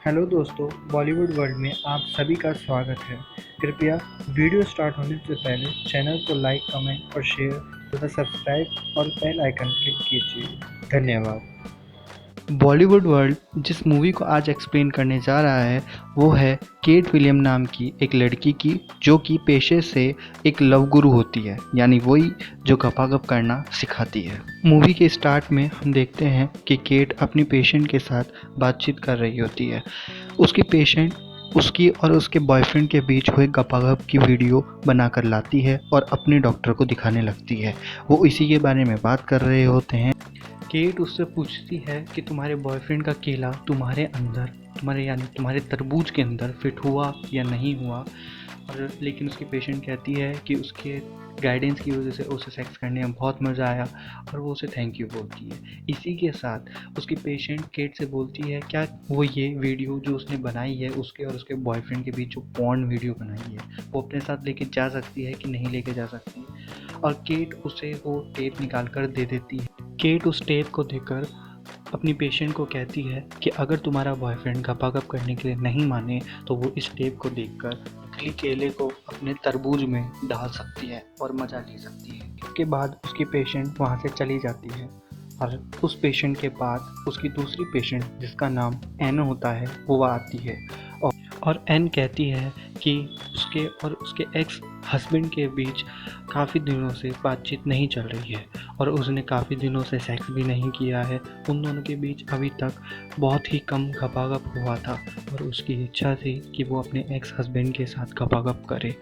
Hello दोस्तों, Bollywood world में आप सभी का स्वागत है। कृपया वीडियो स्टार्ट होने से पहले चैनल को लाइक, कमेंट और शेयर तथा सब्सक्राइब और बेल आइकन क्लिक कीजिए। धन्यवाद। बॉलीवुड वर्ल्ड जिस मूवी को आज एक्सप्लेन करने जा रहा है वो है केट विलियम नाम की एक लड़की की, जो कि पेशे से एक लव गुरु होती है, यानी वही जो गपागप करना सिखाती है। मूवी के स्टार्ट में हम देखते हैं कि केट अपनी पेशेंट के साथ बातचीत कर रही होती है। उसकी पेशेंट उसकी और उसके बॉयफ्रेंड के बीच हुए गपागप की वीडियो बनाकर लाती है और अपने डॉक्टर को दिखाने लगती है। वो इसी के बारे में बात कर रहे होते हैं। केट उससे पूछती है कि तुम्हारे बॉयफ्रेंड का केला तुम्हारे अंदर, तुम्हारे तरबूज के अंदर फिट हुआ या नहीं हुआ। और लेकिन उसकी पेशेंट कहती है कि उसके गाइडेंस की वजह से उसे सेक्स करने में बहुत मज़ा आया और वो उसे थैंक यू बोलती है। इसी के साथ उसकी पेशेंट केट से बोलती है क्या वो ये वीडियो जो उसने बनाई है उसके और उसके बॉयफ्रेंड के बीच जो पॉर्न वीडियो बनाई है वो अपने साथ लेके जा सकती है कि नहीं लेके जा सकती है। और केट उसे वो टेप निकाल कर दे देती है। केट उस टेप को देखकर अपनी पेशेंट को कहती है कि अगर तुम्हारा बॉयफ्रेंड गपागप करने के लिए नहीं माने तो वो इस टेप को देखकर नकली केले को अपने तरबूज में डाल सकती है और मज़ा ले सकती है। इसके बाद उसकी पेशेंट वहाँ से चली जाती है और उस पेशेंट के बाद उसकी दूसरी पेशेंट जिसका नाम एन होता है वो आती है और एन कहती है कि उसके और उसके एक्स हस्बैंड के बीच काफ़ी दिनों से बातचीत नहीं चल रही है और उसने काफ़ी दिनों से सेक्स भी नहीं किया है। उन दोनों के बीच अभी तक बहुत ही कम गपागप हुआ था और उसकी इच्छा थी कि वो अपने एक्स हस्बैंड के साथ गपागप करे।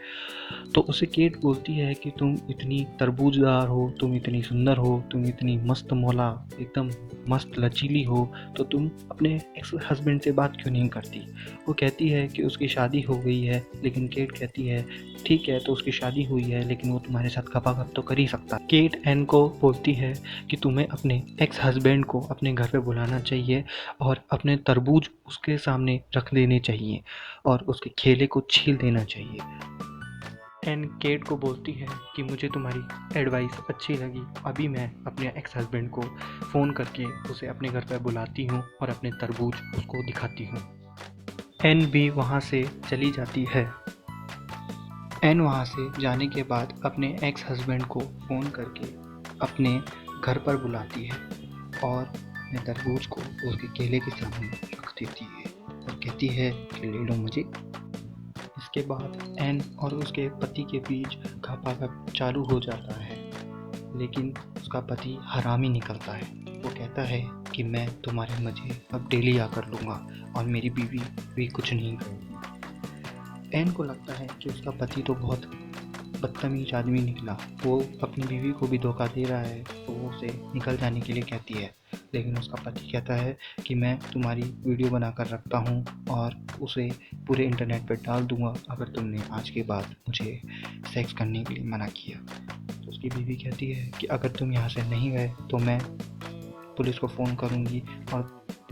तो उसे केट बोलती है कि तुम इतनी तरबूजदार हो, तुम इतनी सुंदर हो, तुम इतनी मस्त मौला, एकदम मस्त लचीली हो, तो तुम अपने एक्स हस्बैंड से बात क्यों नहीं करती। वो कहती है कि उसकी शादी हो गई है, लेकिन केट कहती है ठीक है तो उसकी शादी हुई है लेकिन वो तुम्हारे साथ गपागप तो कर ही सकता। केट एन को बोलती है कि तुम्हें अपने एक्स हस्बैंड को अपने घर पे बुलाना चाहिए और अपने तरबूज उसके सामने रख देने चाहिए और उसके खेले को छील देना चाहिए। एन केट को बोलती है कि मुझे तुम्हारी एडवाइस अच्छी लगी, अभी मैं अपने एक्स हस्बैंड को फ़ोन करके उसे अपने घर पर बुलाती हूँ और अपने तरबूज उसको दिखाती हूँ। एन भी वहाँ से चली जाती है। एन वहाँ से जाने के बाद अपने एक्स हस्बैंड को फ़ोन करके अपने घर पर बुलाती है और अपने तरबूज को उसके केले के सामने रख देती है और कहती है कि ले लो मुझे। इसके बाद एन और उसके पति के बीच गपागप चालू हो जाता है, लेकिन उसका पति हरामी निकलता है। वो कहता है कि मैं तुम्हारे मज़े अब डेली आकर लूँगा और मेरी बीवी भी कुछ नहीं करेगी। एन को लगता है कि उसका पति तो बहुत बदतमीज आदमी निकला, वो अपनी बीवी को भी धोखा दे रहा है, तो वो उसे निकल जाने के लिए कहती है। लेकिन उसका पति कहता है कि मैं तुम्हारी वीडियो बनाकर रखता हूँ और उसे पूरे इंटरनेट पर डाल दूँगा अगर तुमने आज के बाद मुझे सेक्स करने के लिए मना किया। तो उसकी बीवी कहती है कि अगर तुम यहाँ से नहीं गए तो मैं पुलिस को फ़ोन करूँगी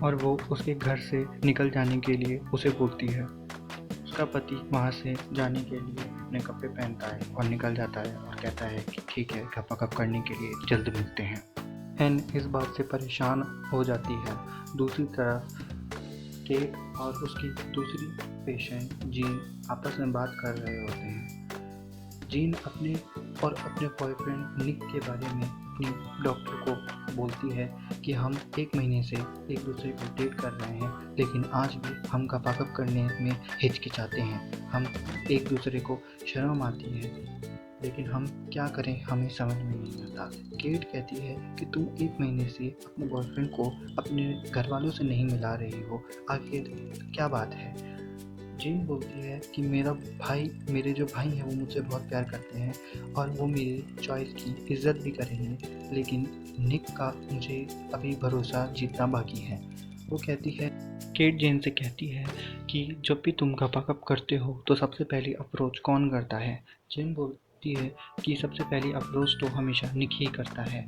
और वो उसके घर से निकल जाने के लिए उसे बोलती है। उसका पति वहाँ से जाने के लिए अपने कपड़े पहनता है और निकल जाता है और कहता है कि ठीक है, गपागप करने के लिए जल्द मिलते हैं। एन इस बात से परेशान हो जाती है। दूसरी तरफ केट और उसकी दूसरी पेशेंट जीन आपस में बात कर रहे होते हैं। जीन अपने और अपने बॉयफ्रेंड निक के बारे में अपनी डॉक्टर को बोलती है कि हम 1 महीने से एक दूसरे को डेट कर रहे हैं, लेकिन आज भी हम गपागप करने में हिचकिचाते हैं। हम एक दूसरे को शर्म आती है, लेकिन हम क्या करें हमें समझ में नहीं आता। केट कहती है कि तुम 1 महीने से अपने बॉयफ्रेंड को अपने घर वालों से नहीं मिला रही हो, आखिर क्या बात है। जीन बोलती है कि मेरे जो भाई हैं वो मुझसे बहुत प्यार करते हैं और वो मेरी चॉइस की इज़्ज़त भी करेंगे, लेकिन निक का मुझे अभी भरोसा जीतना बाकी है। वो कहती है, केट जीन से कहती है कि जब भी तुम गपागप करते हो तो सबसे पहली अप्रोच कौन करता है। जीन बोलती है कि सबसे पहली अप्रोच तो हमेशा निक ही करता है।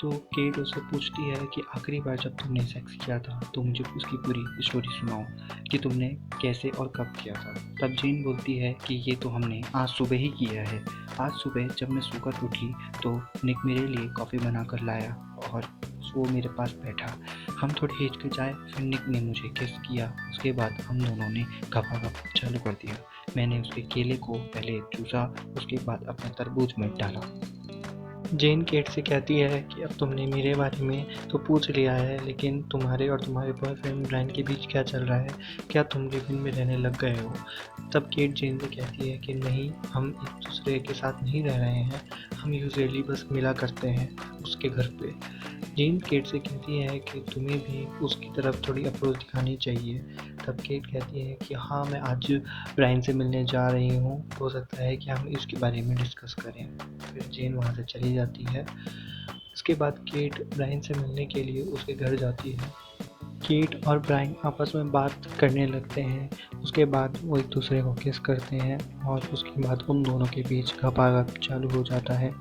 तो केट उससे पूछती है कि आखिरी बार जब तुमने सेक्स किया था तो मुझे उसकी पूरी स्टोरी सुनाओ कि तुमने कैसे और कब किया था। तब जीन बोलती है कि ये तो हमने आज सुबह ही किया है। आज सुबह जब मैं सोकर उठी तो निक मेरे लिए कॉफ़ी बना कर लाया और बस वो मेरे पास बैठा। हम थोड़ी हिचकिचाए, फिर निक ने मुझे किस किया। उसके बाद हम दोनों ने गपागप चालू कर दिया। मैंने उसके केले को पहले चूसा, उसके बाद अपने तरबूज में डाला। जेन केट से कहती है कि अब तुमने मेरे बारे में तो पूछ लिया है, लेकिन तुम्हारे और तुम्हारे बॉयफ्रेंड ब्रायन के बीच क्या चल रहा है? क्या तुम लिव इन में रहने लग गए हो? तब केट जेन से कहती है कि नहीं, हम एक दूसरे के साथ नहीं रह रहे हैं, हम यूजुअली बस मिला करते हैं उसके घर पे। जेन केट से कहती है कि तुम्हें भी उसकी तरफ थोड़ी अप्रोच दिखानी चाहिए। तब केट कहती है कि हाँ, मैं आज ब्रायन से मिलने जा रही हूँ, हो सकता है कि हम इसके बारे में डिस्कस करें। फिर जेन वहाँ से चली जाती है। उसके बाद केट ब्रायन से मिलने के लिए उसके घर जाती है। केट और ब्रायन आपस में बात करने लगते हैं। उसके बाद वो एक दूसरे को किस करते हैं और उसके बाद उन दोनों के बीच गपागप चालू हो जाता है।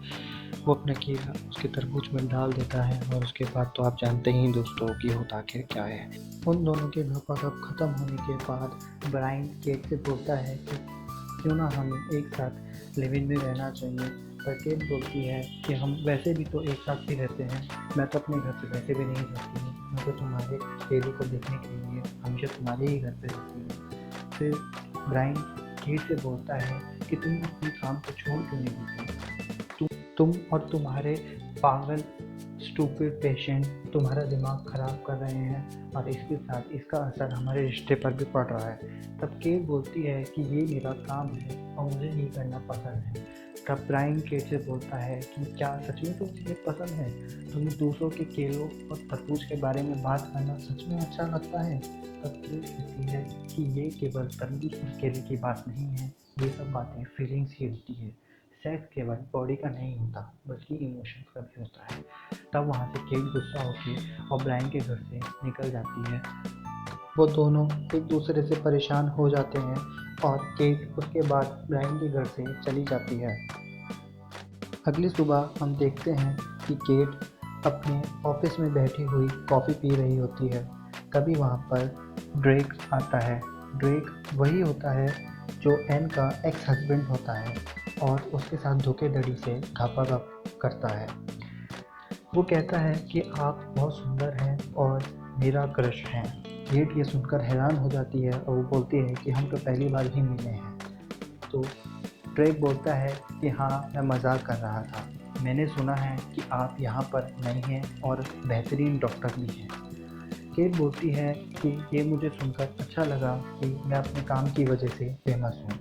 वो अपना केला उसके तरबूज में डाल देता है और उसके बाद तो आप जानते ही दोस्तों कि होता आखिर क्या है। उन दोनों के गपागप ख़त्म होने के बाद ब्रायन केट से बोलता है कि क्यों ना हम एक साथ लिव इन में रहना चाहिए। पर केट बोलती है कि हम वैसे भी तो एक साथ ही रहते हैं, मैं तो अपने घर से वैसे भी नहीं रहती हूँ, मैं तो तुम्हारे केले को देखने के लिए हमेशा तुम्हारे ही घर पे रहती हूँ। फिर ब्रायन केट से बोलता है कि तुम अपने काम को छोड़ क्यों नहीं देती? तुम और तुम्हारे पागल स्टूपिड पेशेंट तुम्हारा दिमाग ख़राब कर रहे हैं और इसके साथ इसका असर हमारे रिश्ते पर भी पड़ रहा है। तब केट बोलती है कि ये मेरा काम है और मुझे नहीं करना पसंद है। तब ब्रायन केट से बोलता है कि क्या सच में तुम्हें ये पसंद है? तुम्हें दूसरों के केलों और तरबूज के बारे में बात करना सच में अच्छा लगता है? तब केट कहती है कि ये केवल तरबूज और केले की बात नहीं है, ये सब बातें फीलिंग्स की होती है। सेक्स केवल बॉडी का नहीं होता बल्कि इमोशंस का भी होता है। तब वहाँ से केट गुस्सा होकर और ब्रायन के घर से निकल जाती है। वो दोनों एक दूसरे से परेशान हो जाते हैं और केट उसके बाद ब्रायन के घर से चली जाती है। अगली सुबह हम देखते हैं कि केट अपने ऑफिस में बैठी हुई कॉफ़ी पी रही होती है। तभी वहाँ पर ड्रेक आता है। ड्रेक वही होता है जो एन का एक्स हस्बैंड होता है और उसके साथ धोखेधड़ी से घापाघप करता है। वो कहता है कि आप बहुत सुंदर हैं और मेरा क्रश हैं। केट ये सुनकर हैरान हो जाती है और वो बोलती है कि हम तो पहली बार ही मिले हैं। तो ड्रेक बोलता है कि हाँ, मैं मजाक कर रहा था, मैंने सुना है कि आप यहाँ पर नए हैं और बेहतरीन डॉक्टर भी हैं। केट बोलती है कि ये मुझे सुनकर अच्छा लगा कि मैं अपने काम की वजह से फेमस हूँ।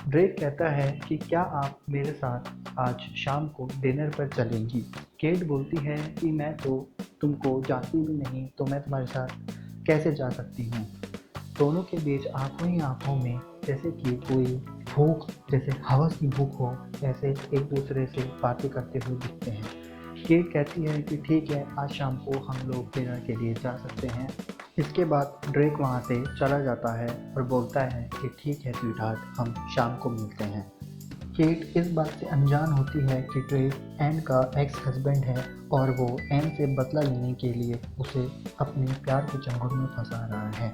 ड्रेक कहता है कि क्या आप मेरे साथ आज शाम को डिनर पर चलेंगी? केट बोलती है कि मैं तो तुमको जानती भी नहीं, तो मैं तुम्हारे साथ कैसे जा सकती हूँ। दोनों के बीच आंखों ही आंखों में जैसे कि कोई भूख, जैसे हवस की भूख हो, ऐसे एक दूसरे से बातें करते हुए दिखते हैं। केट कहती है कि ठीक है, आज शाम को हम लोग डिनर के लिए जा सकते हैं। इसके बाद ड्रेक वहाँ से चला जाता है और बोलता है कि ठीक है स्वीटहार्ट, हम शाम को मिलते हैं। केट इस बात से अनजान होती है कि ड्रेक एन का एक्स हस्बैंड है और वो एन से बदला लेने के लिए उसे अपने प्यार के चंगुल में फंसा रहा है।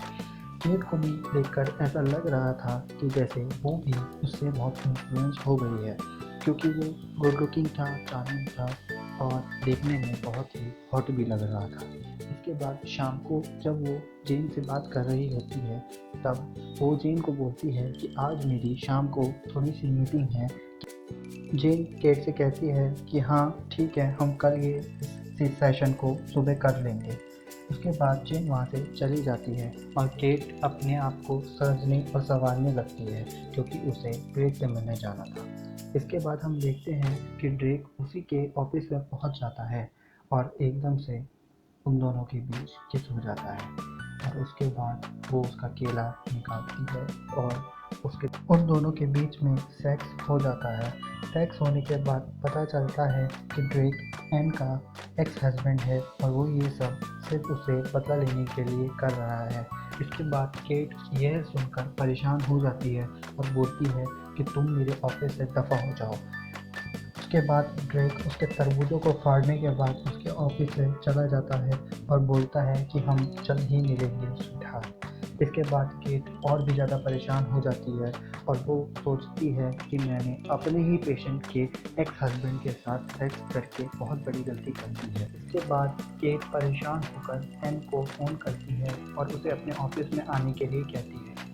केट को भी देखकर ऐसा लग रहा था कि जैसे वो भी उससे बहुत इन्फ्लुएंस हो गई है, क्योंकि वो गुड लुकिंग था, चार्मिंग था और देखने में बहुत ही हॉट भी लग रहा था। इसके बाद शाम को जब वो जेन से बात कर रही होती है, तब वो जेन को बोलती है कि आज मेरी शाम को थोड़ी सी मीटिंग है। जेन केट से कहती है कि हाँ ठीक है, हम कल ये इस सेशन को सुबह कर लेंगे। उसके बाद जेन वहाँ से चली जाती है और केट अपने आप को सजने और संवारने लगती है, क्योंकि उसे ड्रेक से मिलने जाना था। इसके बाद हम देखते हैं कि ड्रेक उसी के ऑफिस में पहुँच जाता है और एकदम से उन दोनों के बीच किस हो जाता है और उसके बाद वो उसका केला निकालती है और उसके उन दोनों के बीच में सेक्स हो जाता है। सेक्स होने के बाद पता चलता है कि ड्रेक एन का एक्स हस्बैंड है और वो ये सब सिर्फ उसे बदला लेने के लिए कर रहा है। इसके बाद केट यह सुनकर परेशान हो जाती है और बोलती है कि तुम मेरे ऑफिस से दफ़ा हो जाओ। उसके बाद ड्रेक उसके तरबूजों को फाड़ने के बाद उसके ऑफिस से चला जाता है और बोलता है कि हम जल्द ही मिलेंगे स्वीटहार्ट। इसके बाद केट और भी ज़्यादा परेशान हो जाती है और वो सोचती है कि मैंने अपने ही पेशेंट के एक्स हस्बैंड के साथ सेक्स करके बहुत बड़ी गलती कर दी है। इसके बाद केट परेशान होकर एन को फ़ोन करती है और उसे अपने ऑफिस में आने के लिए कहती है।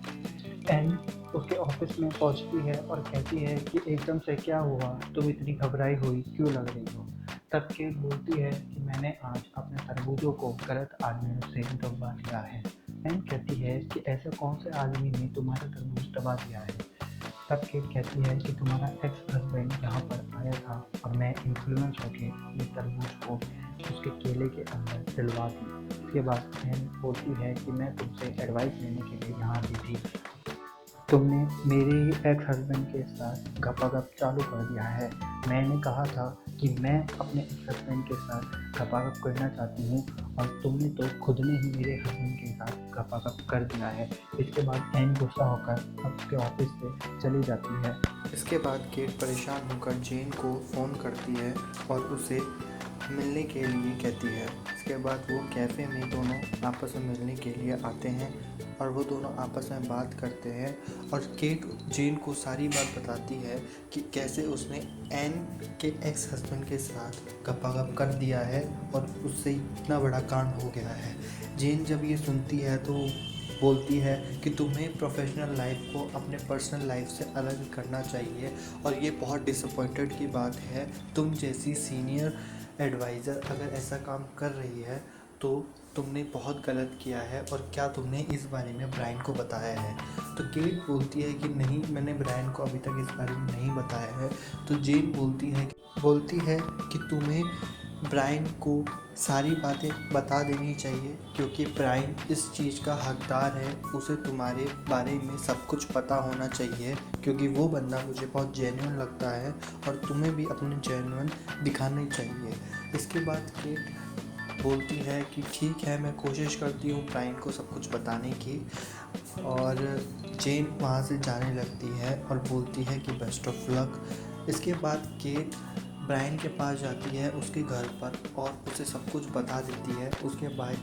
एन उसके ऑफिस में पहुंचती है और कहती है कि एकदम से क्या हुआ, तुम इतनी घबराई हुई क्यों लग रही हो। तब केट बोलती है कि मैंने आज अपने तरबूजों को गलत आदमियों से दबा दिया है। एन कहती है कि ऐसा कौन से आदमी ने तुम्हारा तरबूज दबा दिया है। तब केट कहती है कि तुम्हारा एक्स हस्बैंड यहाँ पर आया था और मैं इन्फ्लुएंस होके ये तरबूज को उसके केले के अंदर डलवा दी। उसके बाद एन बोलती है कि मैं तुमसे एडवाइस लेने के लिए यहाँ आई थी। तुमने मेरे ही एक्स हस्बैंड के साथ गपागप चालू कर दिया है। मैंने कहा था कि मैं अपने एक्स हस्बैंड के साथ गपागप करना चाहती हूँ और तुमने तो खुद ने ही मेरे हस्बैंड के साथ गपागप कर दिया है। इसके बाद एन गुस्सा होकर उसके ऑफिस से चली जाती है। इसके बाद केट परेशान होकर जेन को फ़ोन करती है और उसे मिलने के लिए कहती है। इसके बाद वो कैफ़े में दोनों आपस में मिलने के लिए आते हैं और वो दोनों आपस में बात करते हैं और केट जेन को सारी बात बताती है कि कैसे उसने एन के एक्स हस्बैंड के साथ गपागप कर दिया है और उससे इतना बड़ा कांड हो गया है। जेन जब ये सुनती है तो बोलती है कि तुम्हें प्रोफेशनल लाइफ को अपने पर्सनल लाइफ से अलग करना चाहिए और ये बहुत डिसअपॉइंटेड की बात है। तुम जैसी सीनियर एडवाइज़र अगर ऐसा काम कर रही है तो तुमने बहुत गलत किया है और क्या तुमने इस बारे में ब्रायन को बताया है। तो केट बोलती है कि नहीं, मैंने ब्रायन को अभी तक इस बारे में नहीं बताया है। तो जेन बोलती है कि तुम्हें ब्रायन को सारी बातें बता देनी चाहिए क्योंकि ब्रायन इस चीज़ का हकदार है। उसे तुम्हारे बारे में सब कुछ पता होना चाहिए क्योंकि वो बंदा मुझे बहुत जेन्युइन लगता है और तुम्हें भी अपने जेन्युइन दिखाने चाहिए। इसके बाद केट बोलती है कि ठीक है, मैं कोशिश करती हूँ ब्रायन को सब कुछ बताने की। और जेन वहाँ से जाने लगती है और बोलती है कि बेस्ट ऑफ लक। इसके बाद केट ब्रायन के पास जाती है उसके घर पर और उसे सब कुछ बता देती है। उसके बाद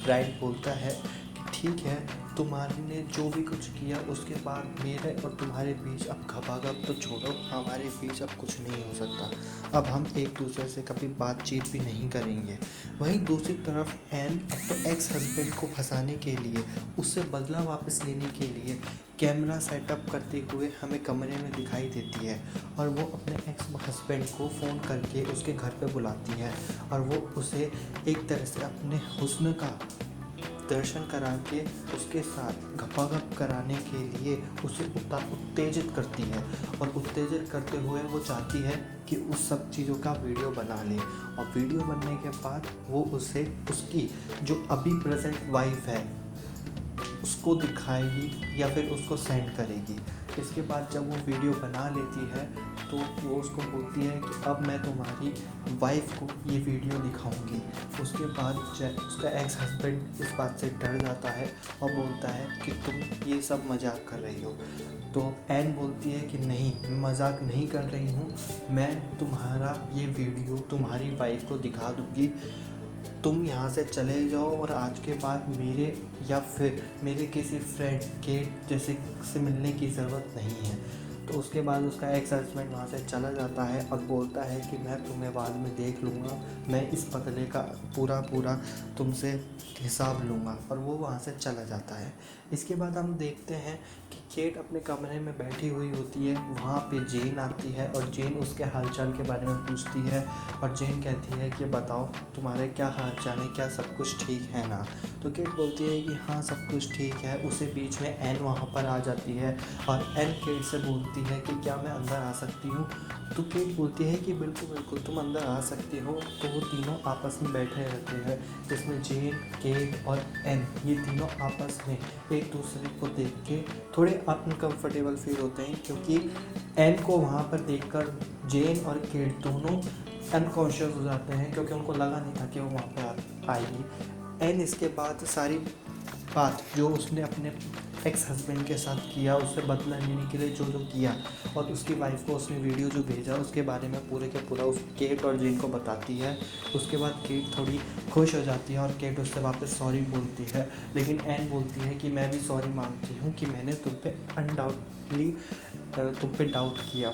ब्रायन बोलता है कि ठीक है, तुम्हारे जो भी कुछ किया उसके बाद मेरे और तुम्हारे बीच अब गपागप तो छोड़ो, हमारे बीच अब कुछ नहीं हो सकता। अब हम एक दूसरे से कभी बातचीत भी नहीं करेंगे। वहीं दूसरी तरफ एन अपने एक्स हस्बैंड को फंसाने के लिए, उससे बदला वापस लेने के लिए कैमरा सेटअप करते हुए हमें कमरे में दिखाई देती है और वो अपने एक्स हस्बैंड को फ़ोन करके उसके घर पे बुलाती है और वो उसे एक तरह से अपने हुस्न का दर्शन करा के उसके साथ गपागप कराने के लिए उसे उत्तेजित करती है और उत्तेजित करते हुए वो चाहती है कि उस सब चीज़ों का वीडियो बना ले और वीडियो बनने के बाद वो उसे उसकी जो अभी प्रेजेंट वाइफ है उसको दिखाएगी या फिर उसको सेंड करेगी। इसके बाद जब वो वीडियो बना लेती है तो वो उसको बोलती है कि अब मैं तुम्हारी वाइफ को ये वीडियो दिखाऊंगी। उसके बाद उसका एक्स हस्बैंड इस बात से डर जाता है और बोलता है कि तुम ये सब मजाक कर रही हो। तो एन बोलती है कि नहीं, मैं मजाक नहीं कर रही हूँ, मैं तुम्हारा ये वीडियो तुम्हारी वाइफ को दिखा दूँगी। तुम यहाँ से चले जाओ और आज के बाद मेरे या फिर मेरे किसी फ्रेंड केट जैसे से मिलने की ज़रूरत नहीं है। तो उसके बाद उसका एक्स हस्बैंड वहाँ से चला जाता है और बोलता है कि मैं तुम्हें बाद में देख लूँगा, मैं इस बदले का पूरा तुमसे हिसाब लूँगा, और वो वहाँ से चला जाता है। इसके बाद हम देखते हैं कि केट अपने कमरे में बैठी हुई होती है। वहाँ पे जेन आती है और जेन उसके हालचाल के बारे में पूछती है और जेन कहती है कि बताओ तुम्हारे क्या हालचाल है, क्या सब कुछ ठीक है ना। तो केट बोलती है कि हाँ सब कुछ ठीक है। उसे बीच में एन वहाँ पर आ जाती है और एन केट से बोलती है कि क्या मैं अंदर आ सकती हूँ। तो केट बोलती है कि बिल्कुल तुम अंदर आ सकती हो। तो वो तीनों आपस में बैठे रहते हैं जिसमें जेन, केट और एन ये तीनों आपस में एक दूसरे को देख के थोड़े अनकंफर्टेबल फील होते हैं क्योंकि एन को वहाँ पर देखकर जेन और केट दोनों अनकॉन्शियस हो जाते हैं क्योंकि उनको लगा नहीं था कि वो वहाँ पे आएगी। एन इसके बाद सारी बात जो उसने अपने एक्स हस्बैंड के साथ किया, उससे बदला लेने के लिए जो जो किया, और उसकी वाइफ को उसने वीडियो जो भेजा उसके बारे में पूरे के पूरा उस केट और जिन को बताती है। उसके बाद केट थोड़ी खुश हो जाती है और केट उससे वापस सॉरी बोलती है, लेकिन एन बोलती है कि मैं भी सॉरी मांगती हूँ कि मैंने तुम पे अनडाउटली तुम पे डाउट किया।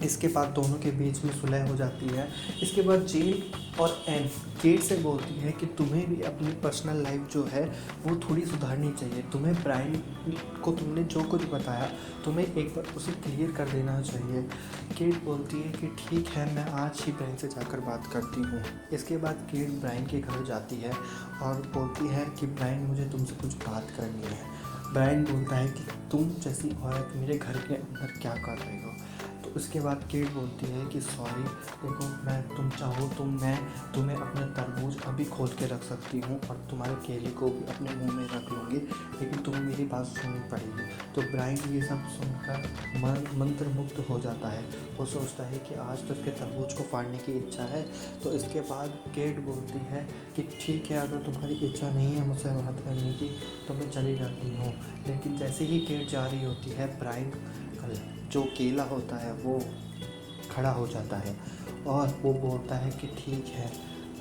इसके बाद दोनों के बीच में सुलह हो जाती है। इसके बाद जेन और एन केट से बोलती है कि तुम्हें भी अपनी पर्सनल लाइफ जो है वो थोड़ी सुधारनी चाहिए। तुम्हें ब्रायन को तुमने जो कुछ बताया तुम्हें एक बार उसे क्लियर कर देना चाहिए। केट बोलती है कि ठीक है, मैं आज ही ब्रायन से जाकर बात करती हूँ। इसके बाद केट ब्रायन के घर जाती है और बोलती है कि ब्रायन, मुझे तुमसे कुछ बात करनी है। ब्रायन बोलता है कि तुम जैसी औरत मेरे घर के अंदर क्या कर रही हो। तो उसके बाद केट बोलती है कि सॉरी, देखो मैं तुम चाहो तो मैं तुम्हें अपने तरबूज अभी खोल के रख सकती हूँ और तुम्हारे केले को भी अपने मुंह में रख लूँगी, लेकिन तुम्हें मेरी बात सुननी पड़ेगी। तो ब्रायन ये सब सुनकर मंत्र मुक्त हो जाता है। वो सोचता है कि आज तो उसके तरबूज को फाड़ने की इच्छा है। तो इसके बाद केट बोलती है कि ठीक है, अगर तुम्हारी इच्छा नहीं है मुझसे बात करने की तो मैं चली जाती हूँ। लेकिन जैसे ही केट जा रही होती है, ब्रायन जो केला होता है वो खड़ा हो जाता है और वो बोलता है कि ठीक है,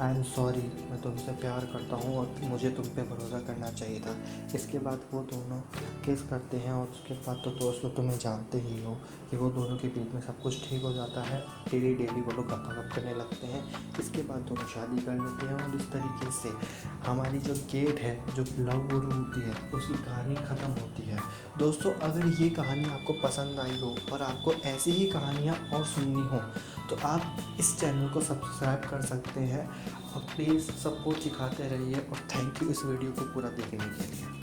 आई एम सॉरी, मैं तुमसे प्यार करता हूँ और मुझे तुम पे भरोसा करना चाहिए था। इसके बाद वो दोनों किस करते हैं और उसके बाद तो दोस्तों तुम्हें जानते ही हो कि वो दोनों के बीच में सब कुछ ठीक हो जाता है। डेली वो लोग गप करने लगते हैं। इसके बाद दोनों शादी कर लेते हैं और इस तरीके से हमारी जो केट है, जो लव गुरु होती है, उसकी कहानी ख़त्म होती है। दोस्तों, अगर ये कहानी आपको पसंद आई हो और आपको ऐसी ही कहानियाँ और सुननी हो तो आप इस चैनल को सब्सक्राइब कर सकते हैं और प्लीज़ सबको सिखाते रहिए। और थैंक यू इस वीडियो को पूरा देखने के लिए।